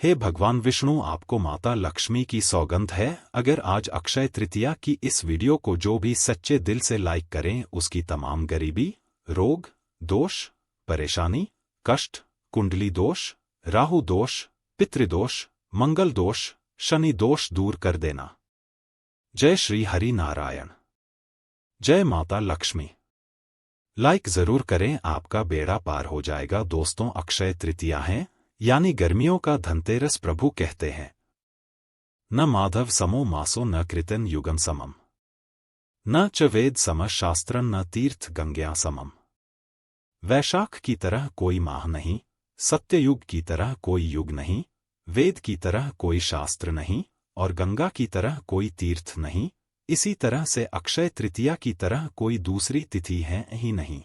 हे भगवान विष्णु, आपको माता लक्ष्मी की सौगंध है, अगर आज अक्षय तृतीया की इस वीडियो को जो भी सच्चे दिल से लाइक करें उसकी तमाम गरीबी, रोग, दोष, परेशानी, कष्ट, कुंडली दोष, राहु दोष, पितृदोष, मंगल दोष, शनि दोष दूर कर देना। जय श्री हरि नारायण। जय माता लक्ष्मी। लाइक जरूर करें, आपका बेड़ा पार हो जाएगा। दोस्तों, अक्षय तृतीया है यानी गर्मियों का धनतेरस प्रभु कहते हैं। न माधव समो मासो न कृतन युगम समम, न च वेद सम शास्त्रं न तीर्थ गंग्या समम। वैशाख की तरह कोई माह नहीं, सत्ययुग की तरह कोई युग नहीं, वेद की तरह कोई शास्त्र नहीं और गंगा की तरह कोई तीर्थ नहीं। इसी तरह से अक्षय तृतीया की तरह कोई दूसरी तिथि है ही नहीं,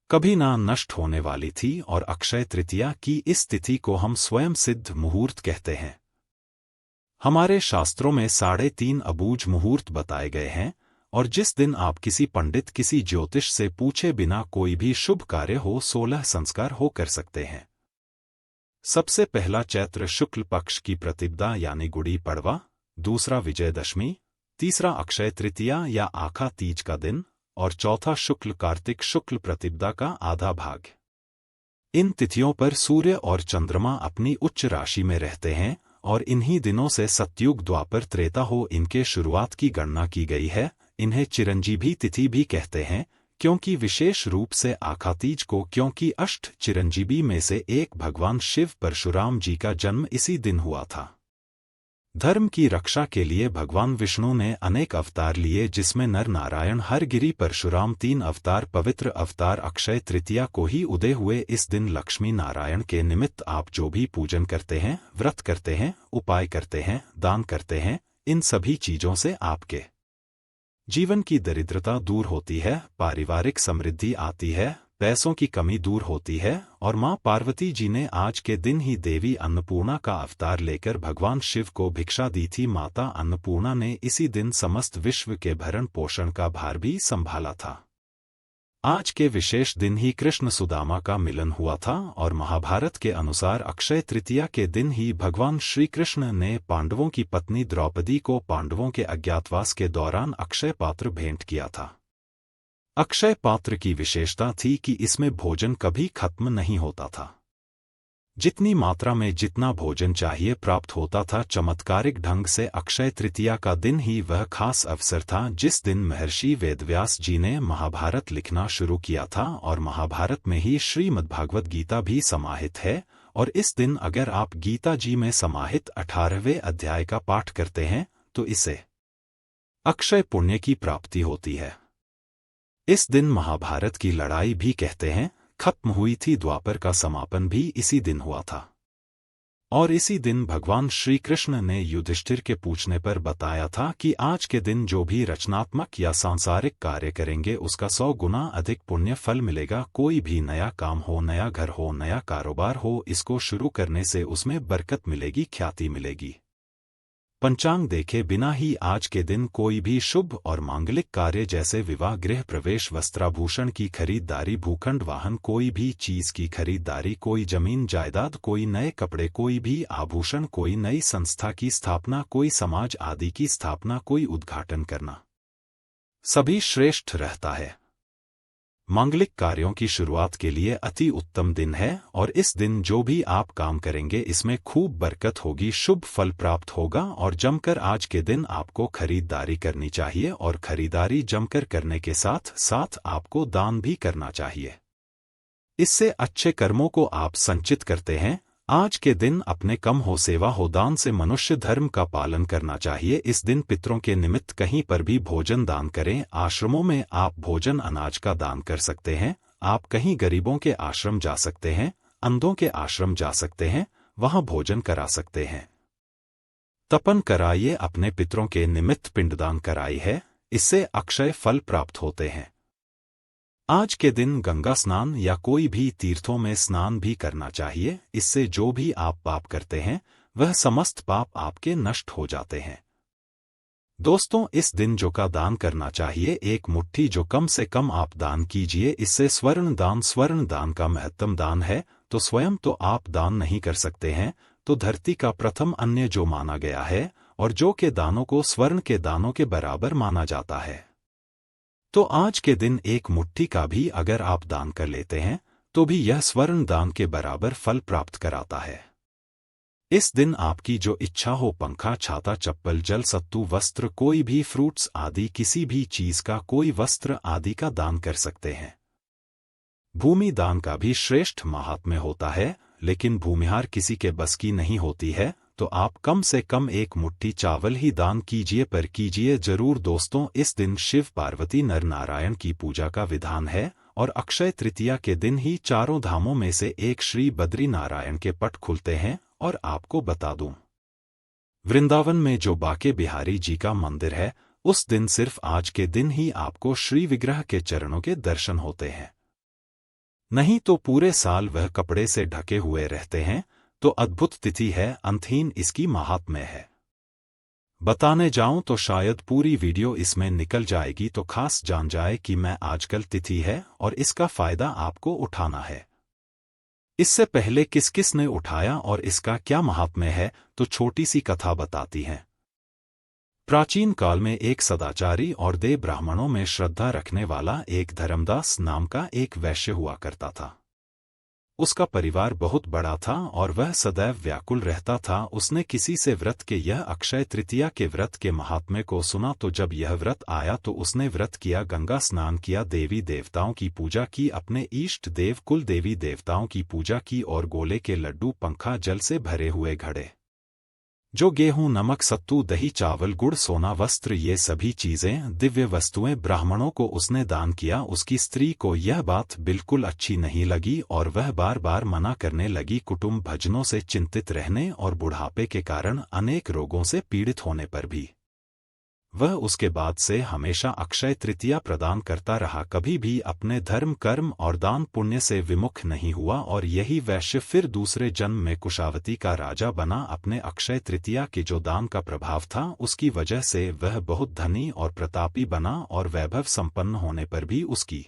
कभी ना नष्ट होने वाली थी। और अक्षय तृतीया की इस तिथि को हम स्वयं सिद्ध मुहूर्त कहते हैं। हमारे शास्त्रों में 3.5 अबूझ मुहूर्त बताए गए हैं और जिस दिन आप किसी पंडित, किसी ज्योतिष से पूछे बिना कोई भी शुभ कार्य हो, 16 संस्कार हो कर सकते हैं। सबसे पहला चैत्र शुक्ल पक्ष की प्रतिपदा यानी गुड़ी पड़वा, दूसरा विजयदशमी, तीसरा अक्षय तृतीया या आखा तीज का दिन और चौथा शुक्ल कार्तिक शुक्ल प्रतिपदा का आधा भाग। इन तिथियों पर सूर्य और चंद्रमा अपनी उच्च राशि में रहते हैं और इन्हीं दिनों से सतयुग, द्वापर, त्रेता हो इनके शुरुआत की गणना की गई है। इन्हें चिरंजीवी तिथि भी कहते हैं क्योंकि विशेष रूप से आखातीज को, क्योंकि अष्ट चिरंजीवी में से एक भगवान शिव परशुराम जी का जन्म इसी दिन हुआ था। धर्म की रक्षा के लिए भगवान विष्णु ने अनेक अवतार लिए, जिसमें नर नारायण, हरगिरी, परशुराम 3 अवतार, पवित्र अवतार अक्षय तृतीया को ही उदय हुए। इस दिन लक्ष्मी नारायण के निमित्त आप जो भी पूजन करते हैं, व्रत करते हैं, उपाय करते हैं, दान करते हैं, इन सभी चीजों से आपके जीवन की दरिद्रता दूर होती है, पारिवारिक समृद्धि आती है, पैसों की कमी दूर होती है। और मां पार्वती जी ने आज के दिन ही देवी अन्नपूर्णा का अवतार लेकर भगवान शिव को भिक्षा दी थी। माता अन्नपूर्णा ने इसी दिन समस्त विश्व के भरण पोषण का भार भी संभाला था। आज के विशेष दिन ही कृष्ण सुदामा का मिलन हुआ था और महाभारत के अनुसार अक्षय तृतीया के दिन ही भगवान श्री कृष्ण ने पांडवों की पत्नी द्रौपदी को पांडवों के अज्ञातवास के दौरान अक्षय पात्र भेंट किया था। अक्षय पात्र की विशेषता थी कि इसमें भोजन कभी खत्म नहीं होता था। जितनी मात्रा में जितना भोजन चाहिए प्राप्त होता था। चमत्कारिक ढंग से अक्षय तृतीया का दिन ही वह खास अवसर था जिस दिन महर्षि वेदव्यास जी ने महाभारत लिखना शुरू किया था और महाभारत में ही श्रीमद्भागवत गीता भी समाहित है। और इस दिन अगर आप गीता जी में समाहित 18वें अध्याय का पाठ करते हैं तो इसे अक्षय पुण्य की प्राप्ति होती है। इस दिन महाभारत की लड़ाई भी कहते हैं खत्म हुई थी, द्वापर का समापन भी इसी दिन हुआ था। और इसी दिन भगवान श्री कृष्ण ने युधिष्ठिर के पूछने पर बताया था कि आज के दिन जो भी रचनात्मक या सांसारिक कार्य करेंगे उसका 100 गुना अधिक पुण्य फल मिलेगा। कोई भी नया काम हो, नया घर हो, नया कारोबार हो, इसको शुरू करने से उसमें बरकत मिलेगी, ख्याति मिलेगी। पंचांग देखे बिना ही आज के दिन कोई भी शुभ और मांगलिक कार्य जैसे विवाह, गृह प्रवेश, वस्त्राभूषण की खरीदारी, भूखंड, वाहन, कोई भी चीज की खरीदारी, कोई जमीन जायदाद, कोई नए कपड़े, कोई भी आभूषण, कोई नई संस्था की स्थापना, कोई समाज आदि की स्थापना, कोई उद्घाटन करना सभी श्रेष्ठ रहता है। मांगलिक कार्यों की शुरुआत के लिए अति उत्तम दिन है और इस दिन जो भी आप काम करेंगे इसमें खूब बरकत होगी, शुभ फल प्राप्त होगा। और जमकर आज के दिन आपको खरीदारी करनी चाहिए और खरीदारी जमकर करने के साथ साथ आपको दान भी करना चाहिए। इससे अच्छे कर्मों को आप संचित करते हैं। आज के दिन अपने कम हो, सेवा हो, दान से मनुष्य धर्म का पालन करना चाहिए। इस दिन पितरों के निमित्त कहीं पर भी भोजन दान करें। आश्रमों में आप भोजन, अनाज का दान कर सकते हैं। आप कहीं गरीबों के आश्रम जा सकते हैं, अंधों के आश्रम जा सकते हैं, वहां भोजन करा सकते हैं। तपन कराइए, अपने पितरों के निमित्त पिंडदान कराई है, इससे अक्षय फल प्राप्त होते हैं। आज के दिन गंगा स्नान या कोई भी तीर्थों में स्नान भी करना चाहिए। इससे जो भी आप पाप करते हैं वह समस्त पाप आपके नष्ट हो जाते हैं। दोस्तों, इस दिन जौ का दान करना चाहिए। 1 मुट्ठी जौ कम से कम आप दान कीजिए। इससे स्वर्ण दान का महत्तम दान है। तो स्वयं तो आप दान नहीं कर सकते हैं तो धरती का प्रथम अन्न जो माना गया है और जो के दानों को स्वर्ण के दानों के बराबर माना जाता है। तो आज के दिन एक मुट्ठी का भी अगर आप दान कर लेते हैं तो भी यह स्वर्ण दान के बराबर फल प्राप्त कराता है। इस दिन आपकी जो इच्छा हो पंखा, छाता, चप्पल, जल, सत्तू, वस्त्र, कोई भी फ्रूट्स आदि किसी भी चीज का कोई वस्त्र आदि का दान कर सकते हैं। भूमि दान का भी श्रेष्ठ महात्म्य होता है, लेकिन भूमिहार किसी के बस की नहीं होती है, तो आप कम से कम एक मुट्ठी चावल ही दान कीजिए, पर कीजिए जरूर दोस्तों। इस दिन शिव, पार्वती, नर नारायण की पूजा का विधान है और अक्षय तृतीया के दिन ही चारों धामों में से एक श्री बद्री नारायण के पट खुलते हैं। और आपको बता दूं, वृंदावन में जो बाके बिहारी जी का मंदिर है, उस दिन सिर्फ आज के दिन ही आपको श्री विग्रह के चरणों के दर्शन होते हैं, नहीं तो पूरे साल वह कपड़े से ढके हुए रहते हैं। तो अद्भुत तिथि है, अंतहीन इसकी महात्म्य है। बताने जाऊं तो शायद पूरी वीडियो इसमें निकल जाएगी, तो खास जान जाए कि मैं आजकल तिथि है और इसका फायदा आपको उठाना है। इससे पहले किस किस ने उठाया और इसका क्या महात्म्य है, तो छोटी सी कथा बताती हैं। प्राचीन काल में एक सदाचारी और देव ब्राह्मणों में श्रद्धा रखने वाला एक धर्मदास नाम का एक वैश्य हुआ करता था। उसका परिवार बहुत बड़ा था और वह सदैव व्याकुल रहता था। उसने किसी से व्रत के यह अक्षय तृतीया के व्रत के महात्म्य को सुना, तो जब यह व्रत आया तो उसने व्रत किया, गंगा स्नान किया, देवी देवताओं की पूजा की, अपने इष्ट देव कुल देवी देवताओं की पूजा की और गोले के लड्डू, पंखा, जल से भरे हुए घड़े, जो गेहूं, नमक, सत्तू, दही, चावल, गुड़, सोना, वस्त्र, ये सभी चीजें, दिव्य वस्तुएं ब्राह्मणों को उसने दान किया। उसकी स्त्री को यह बात बिल्कुल अच्छी नहीं लगी और वह बार बार मना करने लगी। कुटुंब भजनों से चिंतित रहने और बुढ़ापे के कारण अनेक रोगों से पीड़ित होने पर भी वह उसके बाद से हमेशा अक्षय तृतीया प्रदान करता रहा, कभी भी अपने धर्म, कर्म और दान पुण्य से विमुख नहीं हुआ। और यही वैश्य फिर दूसरे जन्म में कुशावती का राजा बना। अपने अक्षय तृतीया के जो दान का प्रभाव था, उसकी वजह से वह बहुत धनी और प्रतापी बना और वैभव संपन्न होने पर भी उसकी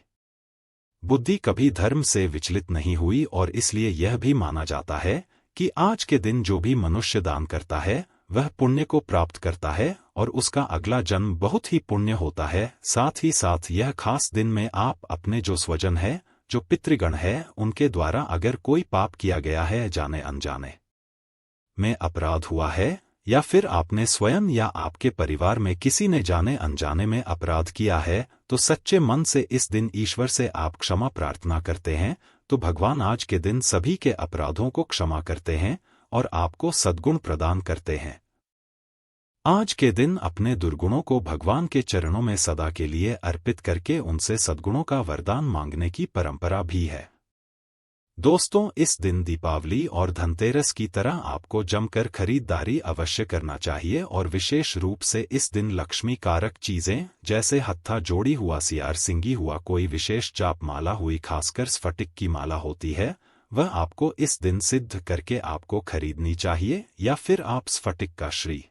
बुद्धि कभी धर्म से विचलित नहीं हुई। और इसलिए यह भी माना जाता है कि आज के दिन जो भी मनुष्य दान करता है वह पुण्य को प्राप्त करता है और उसका अगला जन्म बहुत ही पुण्य होता है। साथ ही साथ यह खास दिन में आप अपने जो स्वजन है, जो पितृगण है, उनके द्वारा अगर कोई पाप किया गया है, जाने अनजाने में अपराध हुआ है, या फिर आपने स्वयं या आपके परिवार में किसी ने जाने अनजाने में अपराध किया है, तो सच्चे मन से इस दिन ईश्वर से आप क्षमा प्रार्थना करते हैं, तो भगवान आज के दिन सभी के अपराधों को क्षमा करते हैं और आपको सद्गुण प्रदान करते हैं। आज के दिन अपने दुर्गुणों को भगवान के चरणों में सदा के लिए अर्पित करके उनसे सद्गुणों का वरदान मांगने की परंपरा भी है। दोस्तों, इस दिन दीपावली और धनतेरस की तरह आपको जमकर खरीदारी अवश्य करना चाहिए और विशेष रूप से इस दिन लक्ष्मी कारक चीजें जैसे हत्था जोड़ी हुआ, सियार सिंगी हुआ, कोई विशेष जाप माला हुई, खासकर स्फटिक की माला होती है, वह आपको इस दिन सिद्ध करके आपको खरीदनी चाहिए। या फिर आप स्फटिक का श्री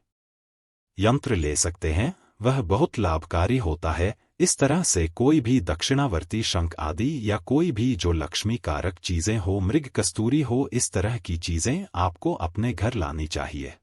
यंत्र ले सकते हैं, वह बहुत लाभकारी होता है। इस तरह से कोई भी दक्षिणावर्ती शंख आदि या कोई भी जो लक्ष्मी कारक चीजें हो, मृग कस्तूरी हो, इस तरह की चीजें आपको अपने घर लानी चाहिए।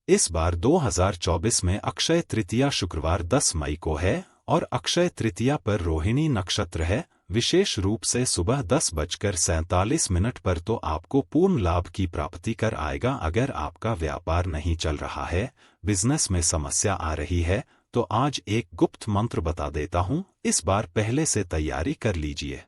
इस बार 2024 में अक्षय तृतीया शुक्रवार 10 मई को है और अक्षय तृतीया पर रोहिणी नक्षत्र है। विशेष रूप से सुबह 10:47 पर तो आपको पूर्ण लाभ की प्राप्ति कर आएगा। अगर आपका व्यापार नहीं चल रहा है, बिजनेस में समस्या आ रही है, तो आज एक गुप्त मंत्र बता देता हूं, इस बार पहले से तैयारी कर लीजिए।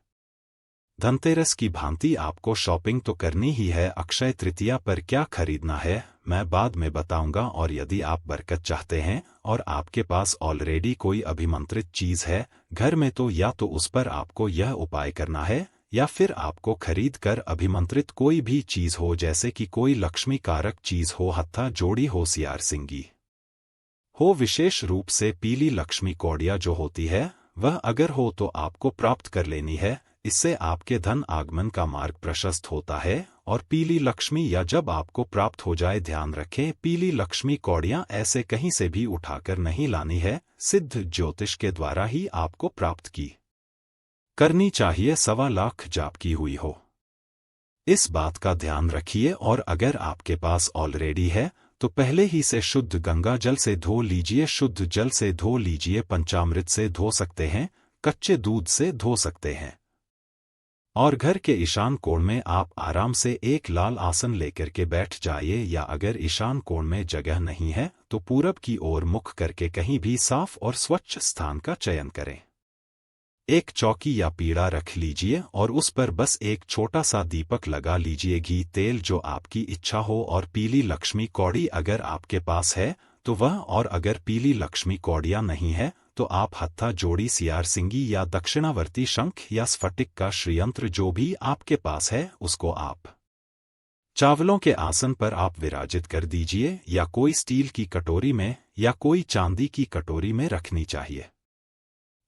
धनतेरस की भांति आपको शॉपिंग तो करनी ही है, अक्षय तृतीया पर क्या खरीदना है मैं बाद में बताऊंगा। और यदि आप बरकत चाहते हैं और आपके पास ऑलरेडी कोई अभिमंत्रित चीज है घर में, तो या तो उस पर आपको यह उपाय करना है, या फिर आपको खरीद कर अभिमंत्रित कोई भी चीज हो, जैसे कि कोई लक्ष्मी कारक चीज हो, हत्था जोड़ी हो, सियार सिंगी हो, विशेष रूप से पीली लक्ष्मी कौड़िया जो होती है वह अगर हो तो आपको प्राप्त कर लेनी है। इससे आपके धन आगमन का मार्ग प्रशस्त होता है। और पीली लक्ष्मी या जब आपको प्राप्त हो जाए, ध्यान रखें पीली लक्ष्मी कौड़ियां ऐसे कहीं से भी उठाकर नहीं लानी है, सिद्ध ज्योतिष के द्वारा ही आपको प्राप्त की करनी चाहिए। 1.25 लाख जाप की हुई हो। इस बात का ध्यान रखिए और अगर आपके पास ऑलरेडी है तो पहले ही से शुद्ध गंगा जल से धो लीजिए, शुद्ध जल से धो लीजिए, पंचामृत से धो सकते हैं, कच्चे दूध से धो सकते हैं। और घर के ईशान कोण में आप आराम से एक लाल आसन लेकर के बैठ जाइए, या अगर ईशान कोण में जगह नहीं है तो पूरब की ओर मुख करके कहीं भी साफ और स्वच्छ स्थान का चयन करें। एक चौकी या पीढ़ा रख लीजिए और उस पर बस एक छोटा सा दीपक लगा लीजिए, घी तेल जो आपकी इच्छा हो, और पीली लक्ष्मी कौड़ी अगर आपके पास है तो वह, और अगर पीली लक्ष्मी कौड़ियाँ नहीं है तो आप हत्था जोड़ी सियार सिंगी या दक्षिणावर्ती शंख या स्फटिक का श्रीयंत्र जो भी आपके पास है उसको आप चावलों के आसन पर आप विराजित कर दीजिए, या कोई स्टील की कटोरी में या कोई चांदी की कटोरी में रखनी चाहिए।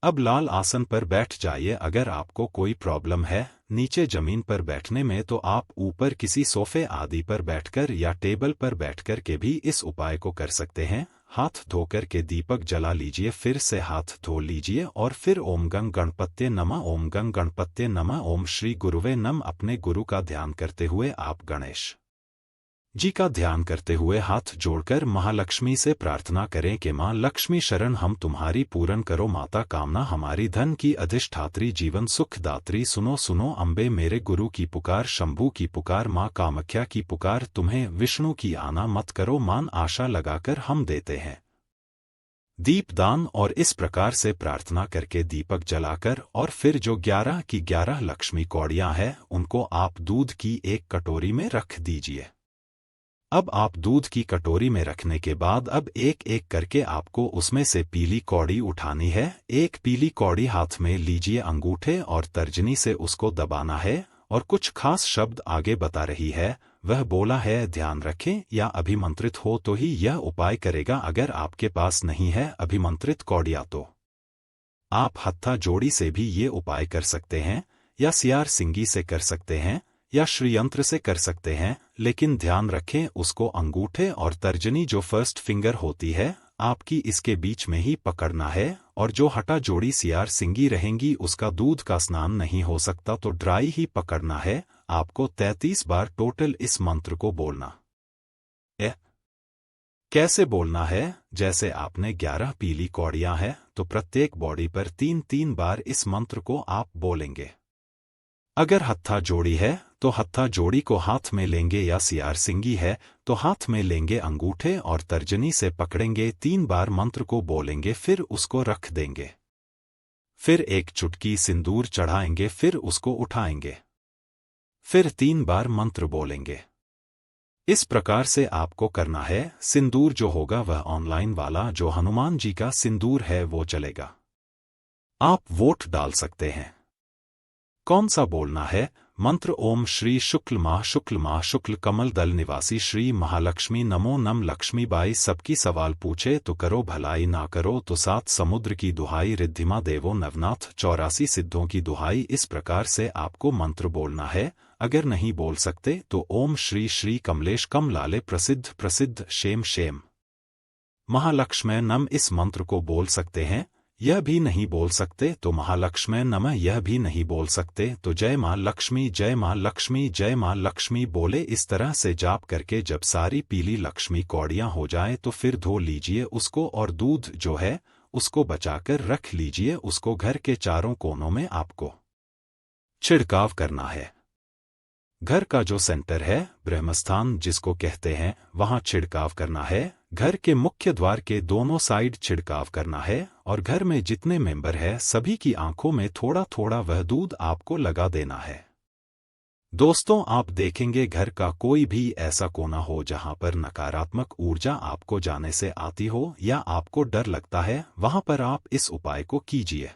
अब लाल आसन पर बैठ जाइए। अगर आपको कोई प्रॉब्लम है नीचे जमीन पर बैठने में तो आप ऊपर किसी सोफे आदि पर बैठकर या टेबल पर बैठकर के भी इस उपाय को कर सकते हैं। हाथ धोकर के दीपक जला लीजिए, फिर से हाथ धो लीजिए और फिर ओम गंग गणपत्ये नमः, ओम गंग गणपत्ये नमः, ओम श्री गुरुवे नम। अपने गुरु का ध्यान करते हुए आप गणेश जी का ध्यान करते हुए हाथ जोड़कर महालक्ष्मी से प्रार्थना करें कि माँ लक्ष्मी शरण हम तुम्हारी पूर्ण करो, माता कामना हमारी धन की अधिष्ठात्री, जीवन सुख दात्री, सुनो सुनो अम्बे मेरे गुरु की पुकार, शंभू की पुकार, माँ कामाख्या की पुकार, तुम्हें विष्णु की आना मत करो, मान आशा लगाकर हम देते हैं दीपदान। और इस प्रकार से प्रार्थना करके दीपक जलाकर और फिर जो 11 की 11 लक्ष्मी कौड़ियाँ हैं उनको आप दूध की एक कटोरी में रख दीजिए। अब आप दूध की कटोरी में रखने के बाद अब एक एक करके आपको उसमें से पीली कौड़ी उठानी है। एक पीली कौड़ी हाथ में लीजिए, अंगूठे और तर्जनी से उसको दबाना है और कुछ खास शब्द आगे बता रही है, वह बोला है ध्यान रखें, या अभिमंत्रित हो तो ही यह उपाय करेगा। अगर आपके पास नहीं है अभिमंत्रित कौड़ियाँ तो आप हत्था जोड़ी से भी ये उपाय कर सकते हैं, या सियार सिंगी से कर सकते हैं, या श्रीयंत्र से कर सकते हैं, लेकिन ध्यान रखें उसको अंगूठे और तर्जनी जो फर्स्ट फिंगर होती है आपकी इसके बीच में ही पकड़ना है, और जो हटा जोड़ी सियार सिंगी रहेंगी उसका दूध का स्नान नहीं हो सकता तो ड्राई ही पकड़ना है। आपको 33 बार टोटल इस मंत्र को बोलना है। कैसे बोलना है? जैसे आपने 11 पीली कौड़ियां हैं तो प्रत्येक बॉडी पर 3-3 बार इस मंत्र को आप बोलेंगे। अगर हत्था जोड़ी है तो हत्था जोड़ी को हाथ में लेंगे, या सियार सिंगी है तो हाथ में लेंगे, अंगूठे और तर्जनी से पकड़ेंगे, 3 बार मंत्र को बोलेंगे, फिर उसको रख देंगे, फिर एक चुटकी सिंदूर चढ़ाएंगे, फिर उसको उठाएंगे, फिर 3 बार मंत्र बोलेंगे। इस प्रकार से आपको करना है। सिंदूर जो होगा वह ऑनलाइन वाला जो हनुमान जी का सिंदूर है वो चलेगा। आप वोट डाल सकते हैं। कौन सा बोलना है मंत्र? ओम श्री शुक्ल माह शुक्ल कमल दल निवासी श्री महालक्ष्मी नमो नम। लक्ष्मी बाई सबकी सवाल पूछे तो करो भलाई, ना करो तो 7 समुद्र की दुहाई, रिद्धिमा देवो नवनाथ 84 सिद्धों की दुहाई। इस प्रकार से आपको मंत्र बोलना है। अगर नहीं बोल सकते तो ओम श्री श्री कमलेश कमलाले प्रसिद्ध प्रसिद्ध शेम शेम महालक्ष्मी नम इस मंत्र को बोल सकते हैं। यह भी नहीं बोल सकते तो महालक्ष्मी नमः, यह भी नहीं बोल सकते तो जय मां लक्ष्मी जय मां लक्ष्मी जय मां लक्ष्मी बोले। इस तरह से जाप करके जब सारी पीली लक्ष्मी कौड़ियां हो जाए तो फिर धो लीजिए उसको, और दूध जो है उसको बचाकर रख लीजिए। उसको घर के चारों कोनों में आपको छिड़काव करना है। घर का जो सेंटर है, ब्रह्मस्थान जिसको कहते हैं, वहां छिड़काव करना है। घर के मुख्य द्वार के दोनों साइड छिड़काव करना है, और घर में जितने मेंबर हैं सभी की आंखों में थोड़ा थोड़ा वह दूध आपको लगा देना है। दोस्तों, आप देखेंगे घर का कोई भी ऐसा कोना हो जहां पर नकारात्मक ऊर्जा आपको जाने से आती हो या आपको डर लगता है, वहां पर आप इस उपाय को कीजिए।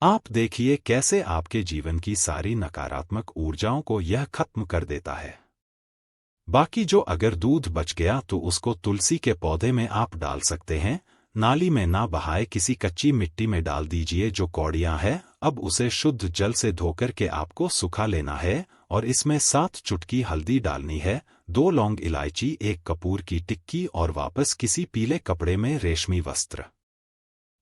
आप देखिए कैसे आपके जीवन की सारी नकारात्मक ऊर्जाओं को यह खत्म कर देता है। बाकी जो अगर दूध बच गया तो उसको तुलसी के पौधे में आप डाल सकते हैं। नाली में ना बहाए किसी कच्ची मिट्टी में डाल दीजिए जो कौड़ियां है। अब उसे शुद्ध जल से धोकर के आपको सुखा लेना है, और इसमें 7 चुटकी हल्दी डालनी है, 2 लौंग इलायची, 1 कपूर की टिक्की, और वापस किसी पीले कपड़े में रेशमी वस्त्र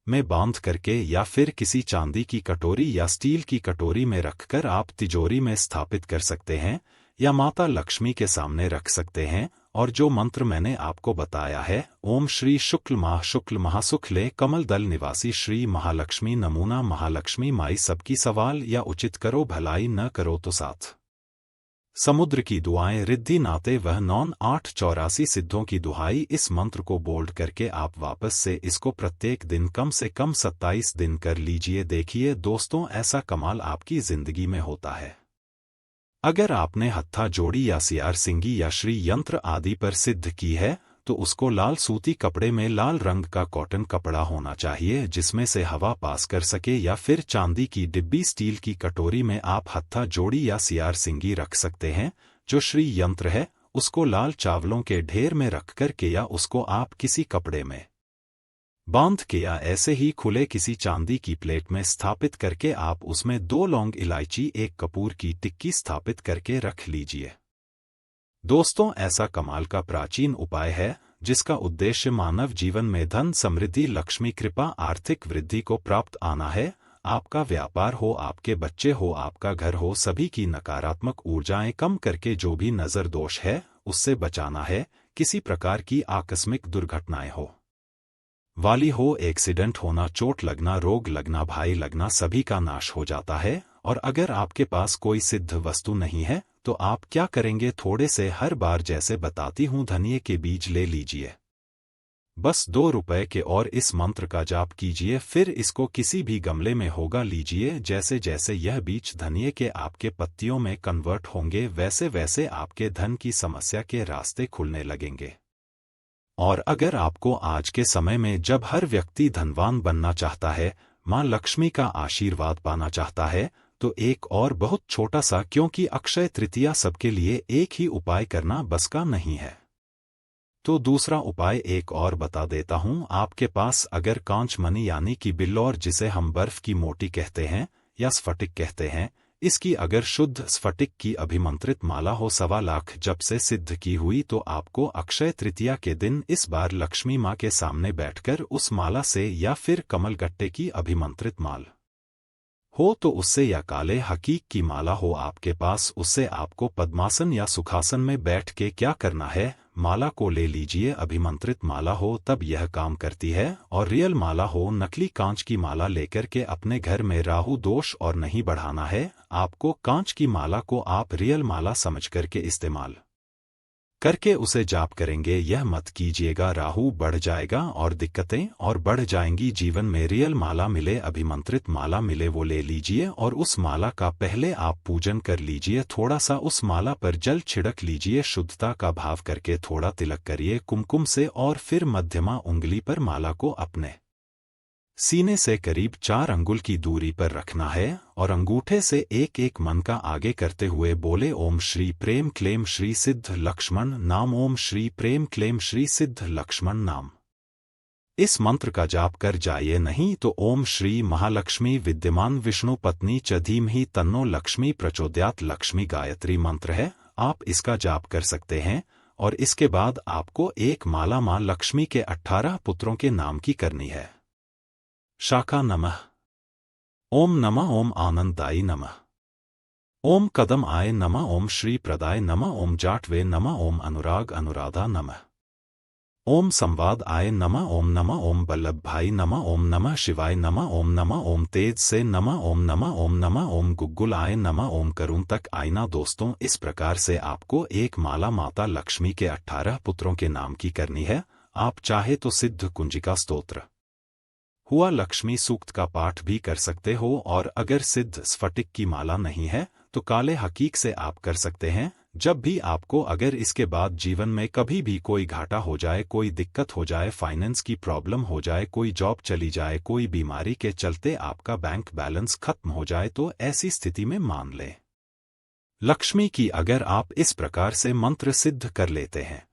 में बांध करके या फिर किसी चांदी की कटोरी या स्टील की कटोरी में रखकर आप तिजोरी में स्थापित कर सकते हैं या माता लक्ष्मी के सामने रख सकते हैं। और जो मंत्र मैंने आपको बताया है, ओम श्री शुक्ल महाशुक्ले कमल दल निवासी श्री महालक्ष्मी नमूना महालक्ष्मी माई सबकी सवाल या उचित करो भलाई न करो तो साथ समुद्र की दुआएं रिद्धि नाते वह 9884 सिद्धों की दुहाई। इस मंत्र को बोल्ड करके आप वापस से इसको प्रत्येक दिन कम से कम 27 दिन कर लीजिए। देखिए दोस्तों, ऐसा कमाल आपकी जिंदगी में होता है। अगर आपने हत्था जोड़ी या सियार सिंगी या श्री यंत्र आदि पर सिद्ध की है तो उसको लाल सूती कपड़े में लाल रंग का कॉटन कपड़ा होना चाहिए जिसमें से हवा पास कर सके, या फिर चांदी की डिब्बी स्टील की कटोरी में आप हत्था जोड़ी या सियार सिंगी रख सकते हैं। जो श्री यंत्र है उसको लाल चावलों के ढेर में रख कर के या उसको आप किसी कपड़े में बांध के या ऐसे ही खुले किसी चांदी की प्लेट में स्थापित करके आप उसमें 2 लौंग इलायची 1 कपूर की टिक्की स्थापित करके रख लीजिए। दोस्तों, ऐसा कमाल का प्राचीन उपाय है जिसका उद्देश्य मानव जीवन में धन समृद्धि लक्ष्मी कृपा आर्थिक वृद्धि को प्राप्त आना है। आपका व्यापार हो, आपके बच्चे हो, आपका घर हो, सभी की नकारात्मक ऊर्जाएं कम करके जो भी नजर दोष है उससे बचाना है। किसी प्रकार की आकस्मिक दुर्घटनाएं हो वाली हो, एक्सीडेंट होना, चोट लगना, रोग लगना, भाई लगना, सभी का नाश हो जाता है। और अगर आपके पास कोई सिद्ध वस्तु नहीं है तो आप क्या करेंगे, थोड़े से हर बार जैसे बताती हूँ धनिये के बीज ले लीजिए, बस 2 रुपए के, और इस मंत्र का जाप कीजिए। फिर इसको किसी भी गमले में होगा लीजिए। जैसे जैसे यह बीज धनिये के आपके पत्तियों में कन्वर्ट होंगे वैसे वैसे आपके धन की समस्या के रास्ते खुलने लगेंगे। और अगर आपको आज के समय में जब हर व्यक्ति धनवान बनना चाहता है, मां लक्ष्मी का आशीर्वाद पाना चाहता है, तो एक और बहुत छोटा सा, क्योंकि अक्षय तृतीया सबके लिए एक ही उपाय करना बस का नहीं है, तो दूसरा उपाय एक और बता देता हूं। आपके पास अगर कांच मणि यानी कि बिल्लौर जिसे हम बर्फ की मोटी कहते हैं या स्फटिक कहते हैं, इसकी अगर शुद्ध स्फटिक की अभिमंत्रित माला हो 1.25 लाख जब से सिद्ध की हुई, तो आपको अक्षय तृतीया के दिन इस बार लक्ष्मी माँ के सामने बैठकर उस माला से या फिर कमल गट्टे की अभिमंत्रित माल हो तो उससे, या काले हकीक की माला हो आपके पास उससे, आपको पद्मासन या सुखासन में बैठ के क्या करना है, माला को ले लीजिए। अभिमंत्रित माला हो तब यह काम करती है, और रियल माला हो, नकली कांच की माला लेकर के अपने घर में राहु दोष और नहीं बढ़ाना है आपको। कांच की माला को आप रियल माला समझ करके इस्तेमाल करके उसे जाप करेंगे। यह मत कीजिएगा, राहु बढ़ जाएगा और दिक्कतें और बढ़ जाएंगी जीवन में। रियल माला मिले, अभिमंत्रित माला मिले, वो ले लीजिए और उस माला का पहले आप पूजन कर लीजिए। थोड़ा सा उस माला पर जल छिड़क लीजिए, शुद्धता का भाव करके थोड़ा तिलक करिए कुमकुम से, और फिर मध्यमा उंगली पर माला को अपने सीने से करीब 4 अंगुल की दूरी पर रखना है, और अंगूठे से एक एक मन का आगे करते हुए बोले ओम श्री प्रेम क्लेम श्री सिद्ध लक्ष्मण नाम, ओम श्री प्रेम क्लेम श्री सिद्ध लक्ष्मण नाम। इस मंत्र का जाप कर जाइए, नहीं तो ओम श्री महालक्ष्मी विद्यमान विष्णु पत्नी च धीमहि तन्नो लक्ष्मी प्रचोदयात् लक्ष्मी गायत्री मंत्र है। आप इसका जाप कर सकते हैं, और इसके बाद आपको एक माला मां लक्ष्मी के 18 पुत्रों के नाम की करनी है। शाखा नमः, ओम नमः, ओम आनंदाय नमः, ओम कदम आय नमः, ओम श्री प्रदाय नमः, ओम जाटवे नमः, ओम अनुराग अनुराधा नमः, ओम संवाद आय नमः, ओम नमः, ओम बल्लभ भाई नमः, ओम नमः शिवाय नमः, ओम नमः, ओम तेज से नमः, ओम नमः, ओम नमः, ओम गुग्गुल आय नमः, ओम करुण तक आयना। दोस्तों, इस प्रकार से आपको एक माला माता लक्ष्मी के 18 पुत्रों के नाम की करनी है। आप चाहे तो सिद्ध कुंजिका स्तोत्र हुआ लक्ष्मी सूक्त का पाठ भी कर सकते हो, और अगर सिद्ध स्फटिक की माला नहीं है तो काले हकीक से आप कर सकते हैं। जब भी आपको अगर इसके बाद जीवन में कभी भी कोई घाटा हो जाए, कोई दिक्कत हो जाए, फाइनेंस की प्रॉब्लम हो जाए, कोई जॉब चली जाए, कोई बीमारी के चलते आपका बैंक बैलेंस खत्म हो जाए, तो ऐसी स्थिति में मान लें लक्ष्मी की अगर आप इस प्रकार से मंत्र सिद्ध कर लेते हैं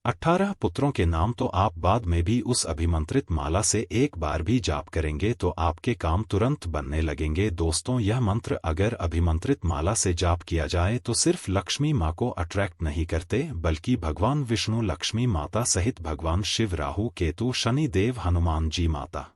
18 पुत्रों के नाम, तो आप बाद में भी उस अभिमंत्रित माला से एक बार भी जाप करेंगे तो आपके काम तुरंत बनने लगेंगे। दोस्तों, यह मंत्र अगर अभिमंत्रित माला से जाप किया जाए तो सिर्फ लक्ष्मी माँ को अट्रैक्ट नहीं करते, बल्कि भगवान विष्णु, लक्ष्मी माता सहित भगवान शिव, राहु केतु, शनि देव, हनुमान जी माता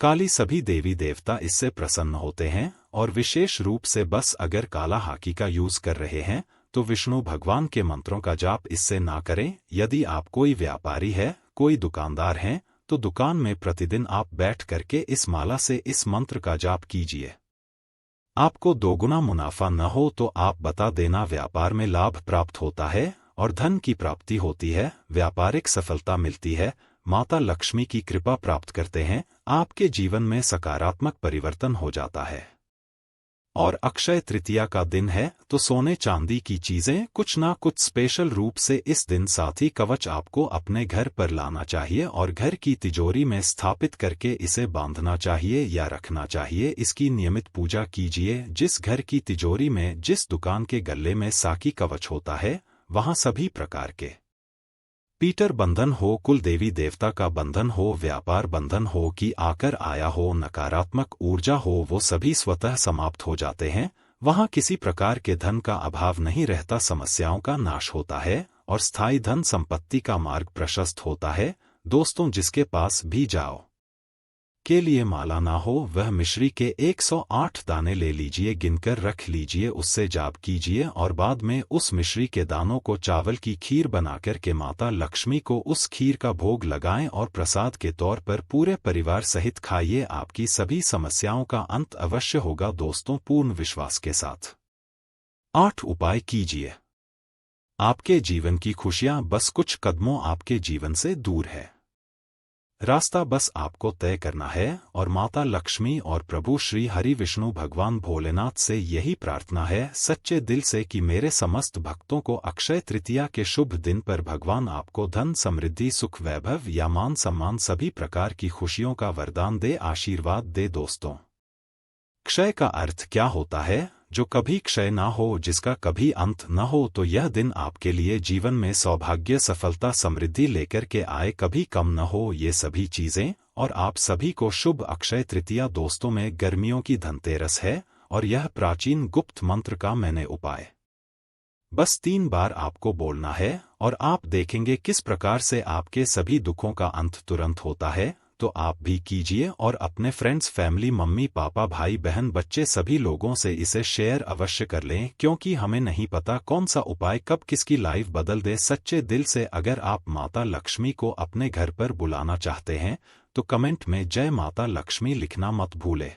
काली सभी देवी देवता इससे प्रसन्न होते हैं, और विशेष रूप से बस अगर काला हाकी का यूज कर रहे हैं तो विष्णु भगवान के मंत्रों का जाप इससे ना करें। यदि आप कोई व्यापारी है, कोई दुकानदार हैं, तो दुकान में प्रतिदिन आप बैठ करके इस माला से इस मंत्र का जाप कीजिए। आपको दोगुना मुनाफा न हो तो आप बता देना, व्यापार में लाभ प्राप्त होता है और धन की प्राप्ति होती है, व्यापारिक सफलता मिलती है, माता लक्ष्मी की कृपा प्राप्त करते हैं, आपके जीवन में सकारात्मक परिवर्तन हो जाता है। और अक्षय तृतीया का दिन है तो सोने चांदी की चीजें कुछ ना कुछ स्पेशल रूप से इस दिन साथी कवच आपको अपने घर पर लाना चाहिए और घर की तिजोरी में स्थापित करके इसे बांधना चाहिए या रखना चाहिए। इसकी नियमित पूजा कीजिए। जिस घर की तिजोरी में, जिस दुकान के गल्ले में साकी कवच होता है, वहां सभी प्रकार के पीटर बंधन हो, कुल देवी देवता का बंधन हो, व्यापार बंधन हो कि आकर आया हो, नकारात्मक ऊर्जा हो, वो सभी स्वतः समाप्त हो जाते हैं। वहां किसी प्रकार के धन का अभाव नहीं रहता, समस्याओं का नाश होता है और स्थायी धन संपत्ति का मार्ग प्रशस्त होता है। दोस्तों, जिसके पास भी जाओ के लिए माला ना हो, वह मिश्री के 108 दाने ले लीजिए, गिनकर रख लीजिए, उससे जाप कीजिए और बाद में उस मिश्री के दानों को चावल की खीर बनाकर के माता लक्ष्मी को उस खीर का भोग लगाएं और प्रसाद के तौर पर पूरे परिवार सहित खाइए। आपकी सभी समस्याओं का अंत अवश्य होगा दोस्तों, पूर्ण विश्वास के साथ 8 उपाय कीजिए। आपके जीवन की खुशियां बस कुछ कदमों आपके जीवन से दूर है। रास्ता बस आपको तय करना है और माता लक्ष्मी और प्रभु श्री हरि विष्णु भगवान भोलेनाथ से यही प्रार्थना है सच्चे दिल से कि मेरे समस्त भक्तों को अक्षय तृतीया के शुभ दिन पर भगवान आपको धन, समृद्धि, सुख, वैभव या मान सम्मान सभी प्रकार की खुशियों का वरदान दे, आशीर्वाद दे। दोस्तों, क्षय का अर्थ क्या होता है? जो कभी क्षय ना हो, जिसका कभी अंत न हो। तो यह दिन आपके लिए जीवन में सौभाग्य, सफलता, समृद्धि लेकर के आए, कभी कम न हो ये सभी चीजें। और आप सभी को शुभ अक्षय तृतीया। दोस्तों, में गर्मियों की धनतेरस है और यह प्राचीन गुप्त मंत्र का मैंने उपाय बस 3 बार आपको बोलना है और आप देखेंगे किस प्रकार से आपके सभी दुखों का अंत तुरंत होता है। तो आप भी कीजिए और अपने फ्रेंड्स, फैमिली, मम्मी पापा, भाई बहन, बच्चे सभी लोगों से इसे शेयर अवश्य कर लें, क्योंकि हमें नहीं पता कौन सा उपाय कब किसकी लाइफ बदल दे। सच्चे दिल से अगर आप माता लक्ष्मी को अपने घर पर बुलाना चाहते हैं तो कमेंट में जय माता लक्ष्मी लिखना मत भूलें।